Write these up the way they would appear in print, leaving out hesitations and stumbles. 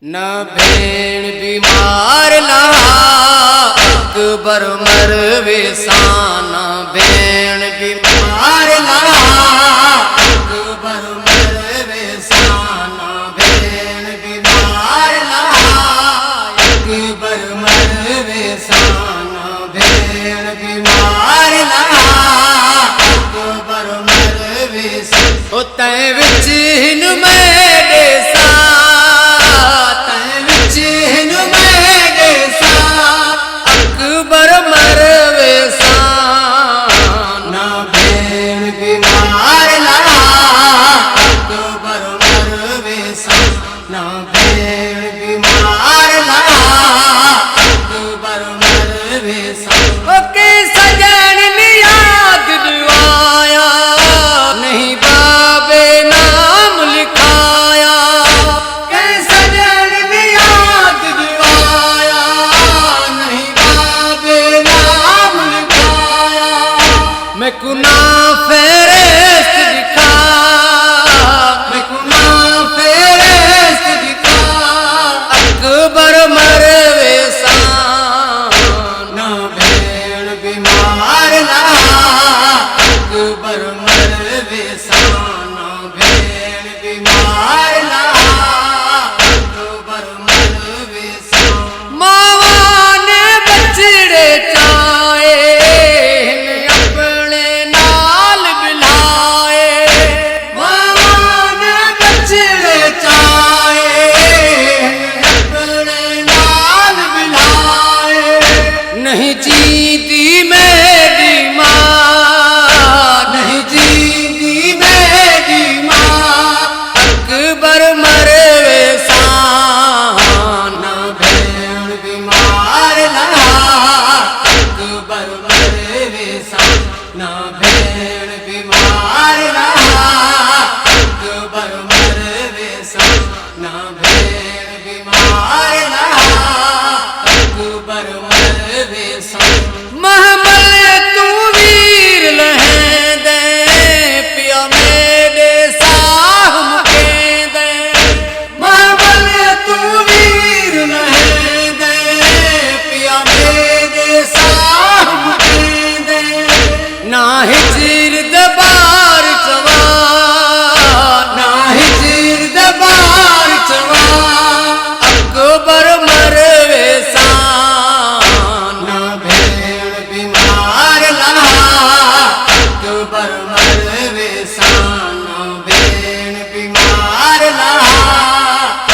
न भेण बीमार लहा अकबर मरवे सान, भेण बीमार लहा अकबर मरवे सान, भेण बीमार लहा अकबर मरवे सान, भेण बीमार लहा अकबर मरवे सान। तै विच हिन मेरे सा अकबर मरवे सान, न भेण बीमार लहा अकबर मरवे सान, न भेण बीमार लहा अकबर मरवे सान। ओके सजन ने याद दिवाया, नहीं बाबे नाम लिखाया, के सजन ने याद दिवाया, नहीं बाबे नाम लिखाया। मैं कुना फेरेस्त दिखा, मैं कुना फेरेस्त दिखा अकबर मरवे सान, न भेण बीमार लहा अकबर मरवे सान, भेण बीमार लहा अकबर मरवे सान। मावा ने बछड़े चाए अपने नाल बिलाए, मावा ने बछड़े चाए अपने नाल बिलाए। नहीं जीती मेरी माँ, नहीं जीती मेरी माँ अकबर मरवे सान, न भेण बीमार लहा अकबर मरवे सान, न भेण बीमार लहा अकबर मरवे सान, न भेण बीमार लहा अकबर मरवे सान। महमल तू वीर लहें दे, पिया मेरे साह मुके दे, महमल तू वीर लहें दे, पिया मेरे साह मुके दे। ना हिजर दबार चवा, ना हिजर दबार चवा अकबर मरवे सान, न भेण बीमार लहा अकबर मरवे सान, भेण बीमार लहा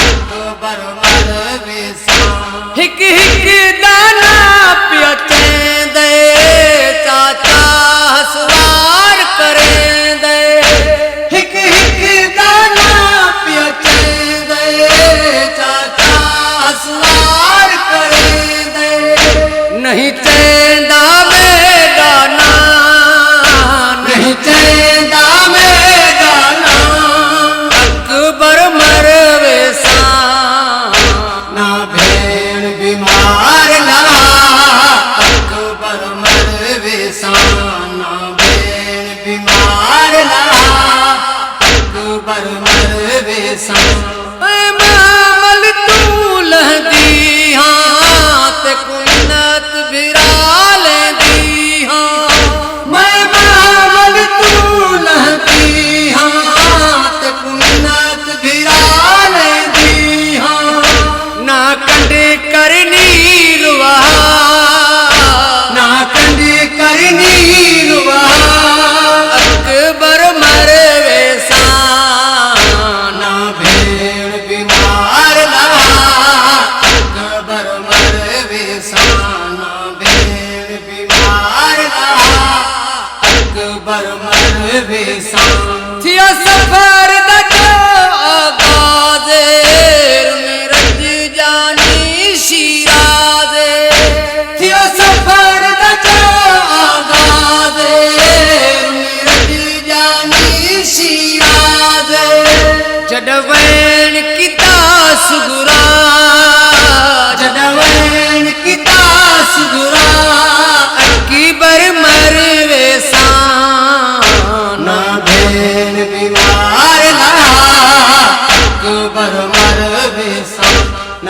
अकबर मरवे सान। हिक हिक दाना पिया चेंदे, चाचा हसवार करें दे, हिक हिक दाना पिया चेंदे, चाचा हसवार करें दे। नहीं चेंदा में गाना, नहीं चेंदा में गाना अकबर मरवे सान, न भेण बीमार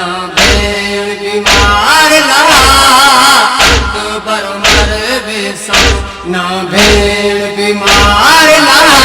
ना भेड़ बीमार लहा तो बर मर बेसा ना भेड़ बीमार लहा